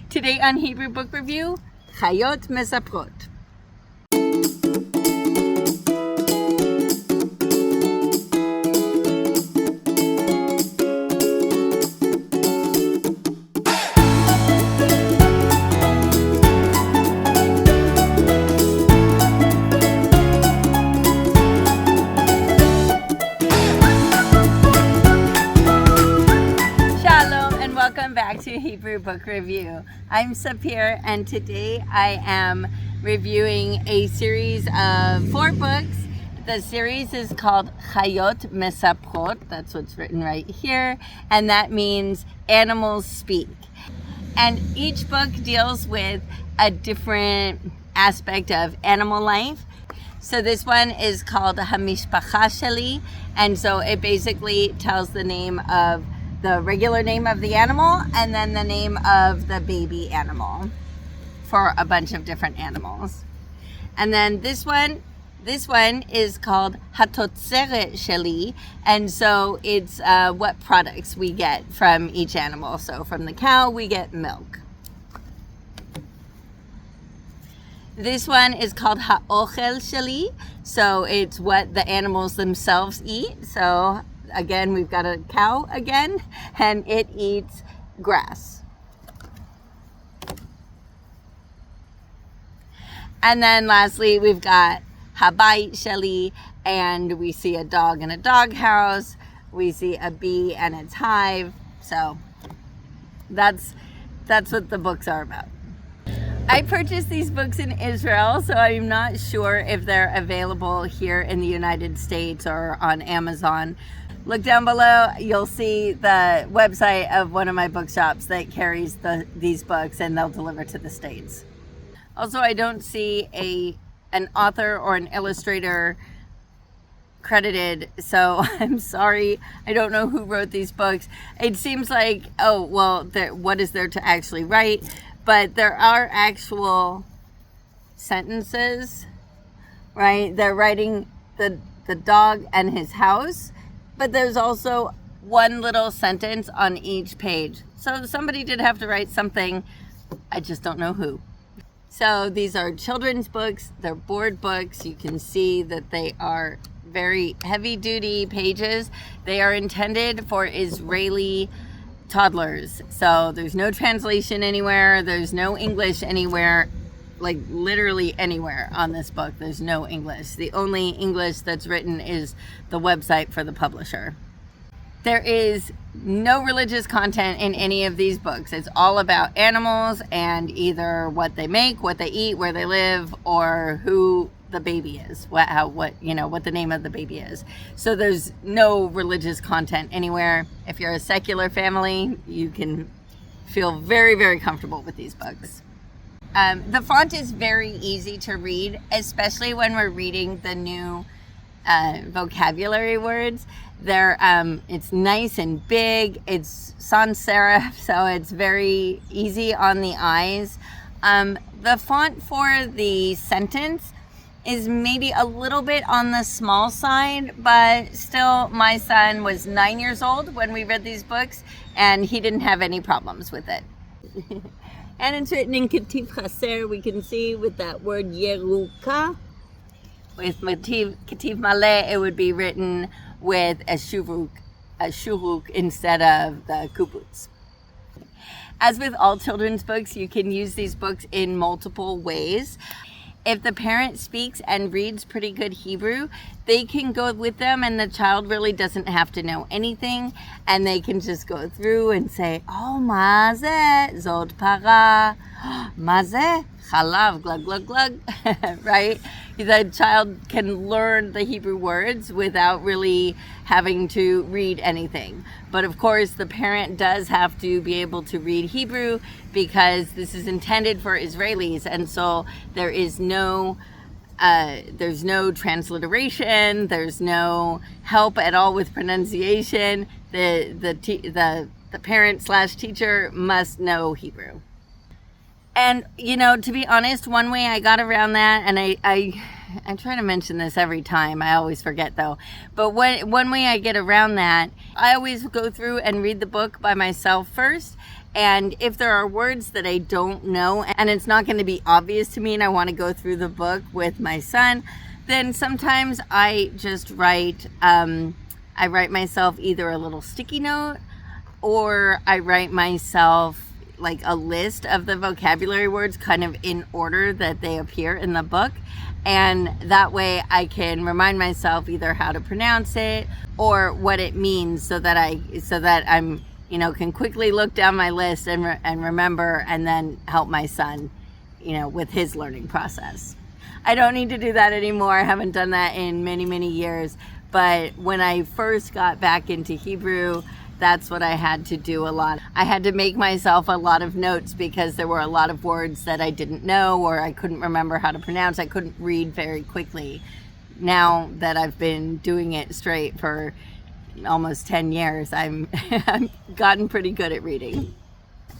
Today on Hebrew Book Review, Chayot Mesaprot. Welcome back to Hebrew Book Review. I'm Sapir, and today I am reviewing a series of 4 books. The series is called Chayot Mesaprot. That's what's written right here, and that means animals speak. And each book deals with a different aspect of animal life. So this one is called Hamishpacha Sheli, and so it basically tells the name of the regular name of the animal and then the name of the baby animal for a bunch of different animals. And then this one is called Hatotzeret Sheli, and so it's what products we get from each animal. So from the cow we get milk. This one is called Ha'ochel Sheli, so it's what the animals themselves eat. So again, we've got a cow again, and it eats grass. And then lastly, we've got Habayit Sheli, and we see a dog in a doghouse. We see a bee and its hive. So that's what the books are about. I purchased these books in Israel, so I'm not sure if they're available here in the United States or on Amazon. Look down below, you'll see the website of one of my bookshops that carries these books, and they'll deliver to the States. Also, I don't see an author or an illustrator credited, so I'm sorry. I don't know who wrote these books. It seems like, oh, well, what is there to actually write? But there are actual sentences, right? They're writing the dog and his house, but there's also one little sentence on each page. So somebody did have to write something. I just don't know who. So these are children's books. They're board books. You can see that they are very heavy-duty pages. They are intended for Israeli toddlers. So there's no translation anywhere. There's no English anywhere. Like literally anywhere on this book, there's no English. The only English that's written is the website for the publisher. There is no religious content in any of these books. It's all about animals and either what they make, what they eat, where they live, or who the baby is, what the name of the baby is. So there's no religious content anywhere. If you're a secular family, you can feel very, very comfortable with these books. The font is very easy to read, especially when we're reading the new vocabulary words. It's nice and big. It's sans serif, so it's very easy on the eyes. The font for the sentence is maybe a little bit on the small side, but still, my son was 9 years old when we read these books, and he didn't have any problems with it. And it's written in Ketiv Chaser, we can see with that word Yeruka. With Ketiv Maleh, it would be written with a shuruk instead of the kibbutz. As with all children's books, you can use these books in multiple ways. If the parent speaks and reads pretty good Hebrew, they can go with them, and the child really doesn't have to know anything, and they can just go through and say, oh, mazeh, zod para, mazeh, chalav, glug, glug, glug, right? The child can learn the Hebrew words without really having to read anything. But of course, the parent does have to be able to read Hebrew because this is intended for Israelis, and so there's no transliteration, there's no help at all with pronunciation. The parent/teacher must know Hebrew. And, to be honest, one way I got around that, and I try to mention this every time, I always forget though, but one way I get around that, I always go through and read the book by myself first, And if there are words that I don't know and it's not going to be obvious to me and I want to go through the book with my son, then sometimes I just write myself either a little sticky note, or I write myself like a list of the vocabulary words kind of in order that they appear in the book. And that way I can remind myself either how to pronounce it or what it means, so that I'm, can quickly look down my list and remember, and then help my son, with his learning process. I don't need to do that anymore. I haven't done that in many, many years. But when I first got back into Hebrew, that's what I had to do a lot. I had to make myself a lot of notes because there were a lot of words that I didn't know or I couldn't remember how to pronounce. I couldn't read very quickly. Now that I've been doing it straight for almost 10 years, I've gotten pretty good at reading.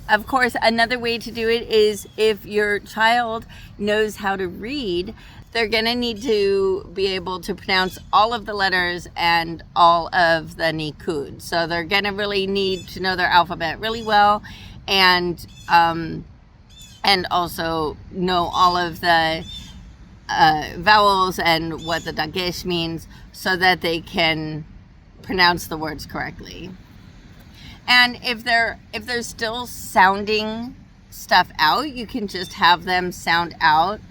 Of course, another way to do it is if your child knows how to read, they're going to need to be able to pronounce all of the letters and all of the nikud. So they're going to really need to know their alphabet really well, and also know all of the vowels and what the dagesh means, so that they can pronounce the words correctly. And if they're still sounding stuff out, you can just have them sound out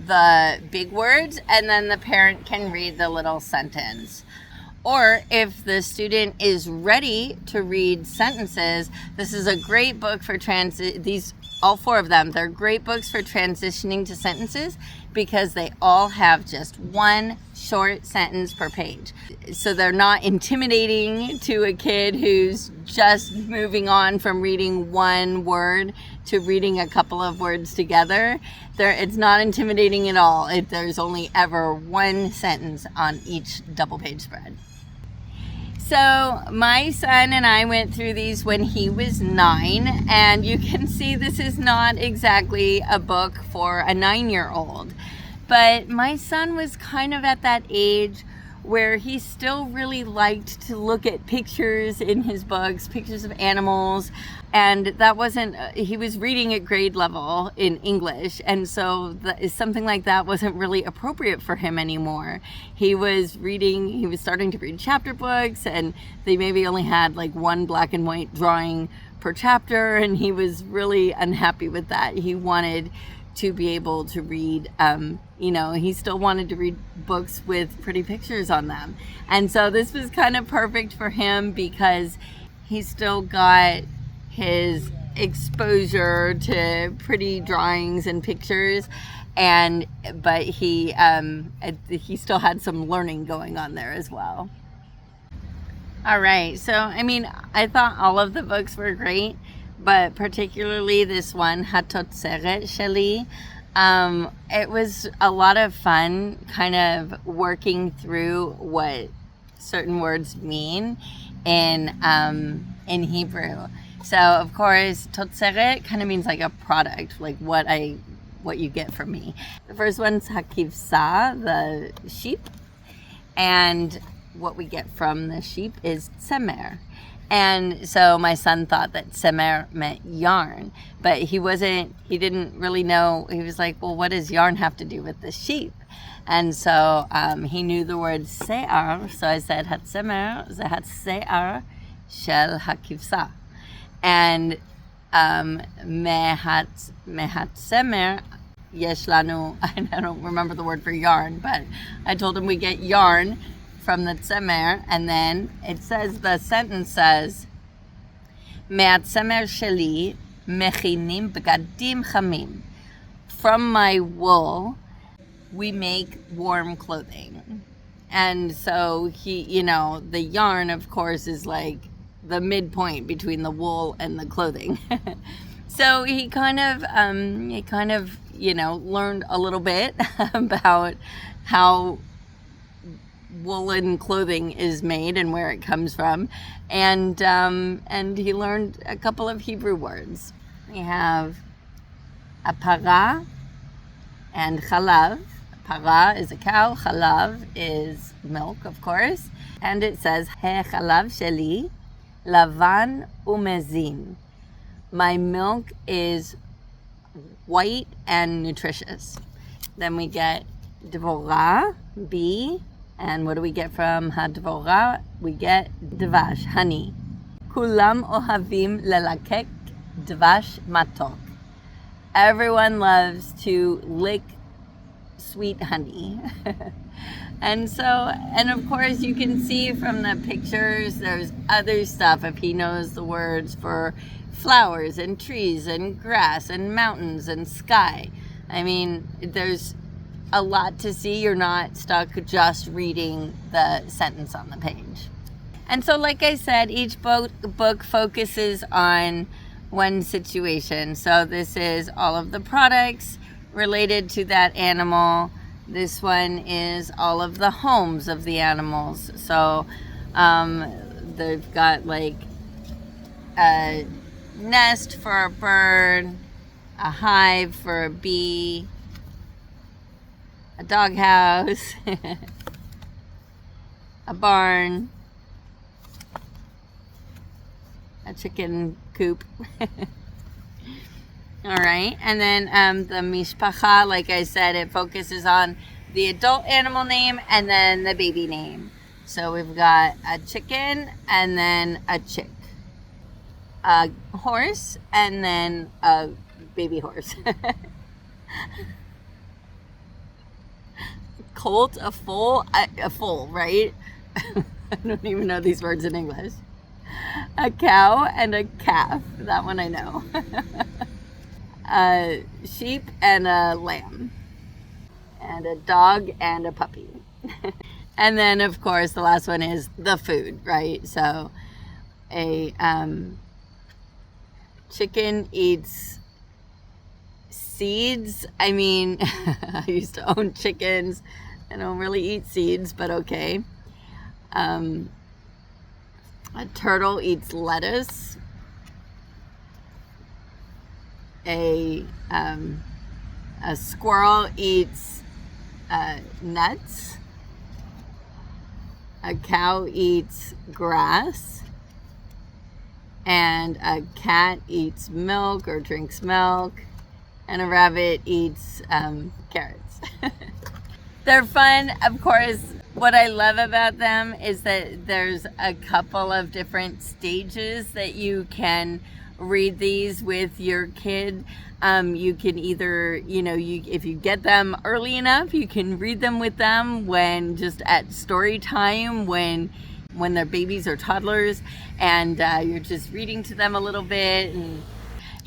the big words, and then the parent can read the little sentence. Or if the student is ready to read sentences, this is a great book for all four of them. They're great books for transitioning to sentences because they all have just one short sentence per page. So they're not intimidating to a kid who's just moving on from reading one word to reading a couple of words together. It's not intimidating at all. There's only ever one sentence on each double page spread. So my son and I went through these when he was 9, and you can see this is not exactly a book for a 9-year-old. But my son was kind of at that age where he still really liked to look at pictures in his books, pictures of animals, and he was reading at grade level in English, and so something like that wasn't really appropriate for him anymore. He was starting to read chapter books, and they maybe only had like one black and white drawing per chapter, and he was really unhappy with that. He wanted to be able to read, he still wanted to read books with pretty pictures on them. And so this was kind of perfect for him because he still got his exposure to pretty drawings and pictures, but he still had some learning going on there as well. All right, so I thought all of the books were great, but particularly this one, Hatotzeret Sheli. It was a lot of fun kind of working through what certain words mean in Hebrew. So of course, Totzeret kind of means like a product, like what you get from me. The first one's Hakivsa, the sheep, and what we get from the sheep is Tsemer. And so my son thought that Tsemer meant yarn, but he didn't really know. He was like, well, what does yarn have to do with the sheep? And so he knew the word se'ar, so I said, Hatsemer zehat se'ar shel hakivsa. And mehat tsemer yesh lanu, I don't remember the word for yarn, but I told him we get yarn from the tsemer, and then the sentence says, me'at tsemer sheli mechinim begadim chamim. From my wool, we make warm clothing. And so the yarn, of course, is like the midpoint between the wool and the clothing. So he kind of learned a little bit about how woolen clothing is made and where it comes from, and he learned a couple of Hebrew words. We have apara and chalav. Para is a cow, chalav is milk, of course, and it says he chalav sheli lavan umezin. My milk is white and nutritious. Then we get dvora, bee, and what do we get from hadvora? We get dvash, honey. Kulam ohavim lelakek dvash matok. Everyone loves to lick sweet honey. And of course you can see from the pictures there's other stuff if he knows the words for flowers and trees and grass and mountains and sky. I mean, there's a lot to see. You're not stuck just reading the sentence on the page. And so, like I said, each book focuses on one situation. So this is all of the products related to that animal. This one is all of the homes of the animals. So they've got like a nest for a bird, a hive for a bee, a doghouse, a barn, a chicken coop. All right, and then the mishpacha, like I said, it focuses on the adult animal name and then the baby name. So we've got a chicken and then a chick, a horse and then a baby horse, colt, a foal, right? I don't even know these words in English. A cow and a calf. That one I know. A sheep and a lamb. And a dog and a puppy. And then, of course, the last one is the food, right? So a chicken eats seeds. I mean, I used to own chickens. I don't really eat seeds, but okay. A turtle eats lettuce. A squirrel eats nuts. A cow eats grass. And a cat eats milk or drinks milk. And a rabbit eats carrots. They're fun, of course. What I love about them is that there's a couple of different stages that you can read these with your kid. You can either, if you get them early enough, you can read them with them when just at story time, when they're babies or toddlers, and you're just reading to them a little bit. And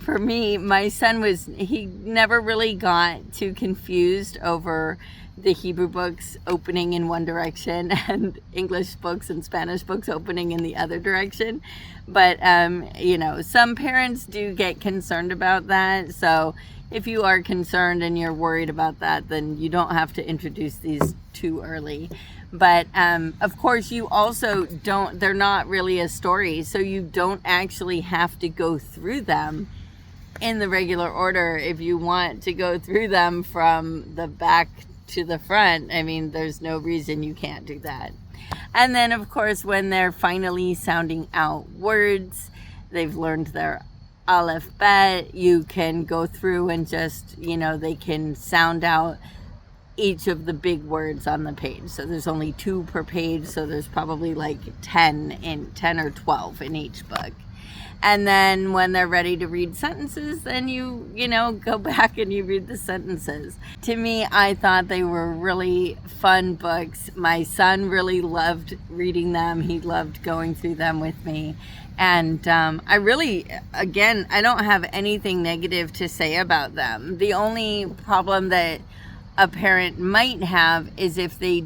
for me, my son he never really got too confused over the Hebrew books opening in one direction and English books and Spanish books opening in the other direction. But, some parents do get concerned about that. So if you are concerned and you're worried about that, then you don't have to introduce these too early. But, of course, you also they're not really a story. So you don't actually have to go through them in the regular order. If you want to go through them from the back to the front, I mean, there's no reason you can't do that. And then, of course, when they're finally sounding out words, they've learned their aleph bet, you can go through and just, they can sound out each of the big words on the page. So there's only 2 per page, so there's probably like 10 or 12 in each book. And then when they're ready to read sentences, then you go back and you read the sentences. To me, I thought they were really fun books. My son really loved reading them. He loved going through them with me. And I don't have anything negative to say about them. The only problem that a parent might have is if the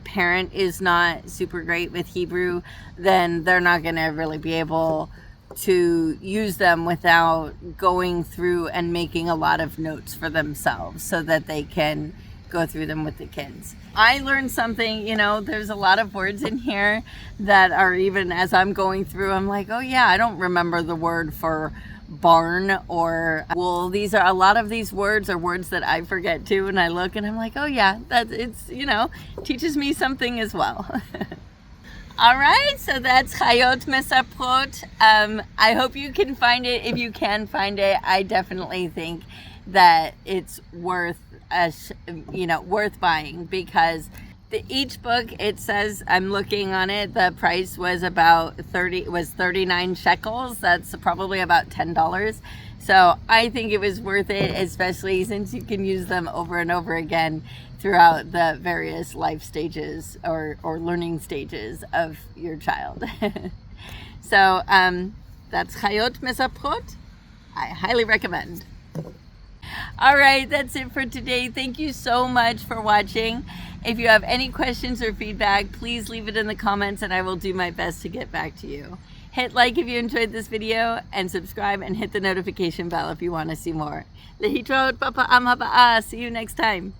parent is not super great with Hebrew, then they're not going to really be able to use them without going through and making a lot of notes for themselves so that they can go through them with the kids. I learned something, there's a lot of words in here that are, even as I'm going through, I'm like, oh yeah, I don't remember the word for barn or wool. A lot of these words are words that I forget too, and I look and I'm like, oh yeah, teaches me something as well. All right, so that's Chayot Mesaprot. I hope you can find it. If you can find it, I definitely think that it's worth worth buying, because each book, it says, I'm looking on it, the price was about 39 shekels. That's probably about $10. So I think it was worth it, especially since you can use them over and over again throughout the various life stages or learning stages of your child. So that's Chayot Mesaprot. I highly recommend. All right, that's it for today. Thank you so much for watching. If you have any questions or feedback, please leave it in the comments and I will do my best to get back to you. Hit like if you enjoyed this video, and subscribe and hit the notification bell if you want to see more. Lehitraot, Papa Am Haba'ah. See you next time.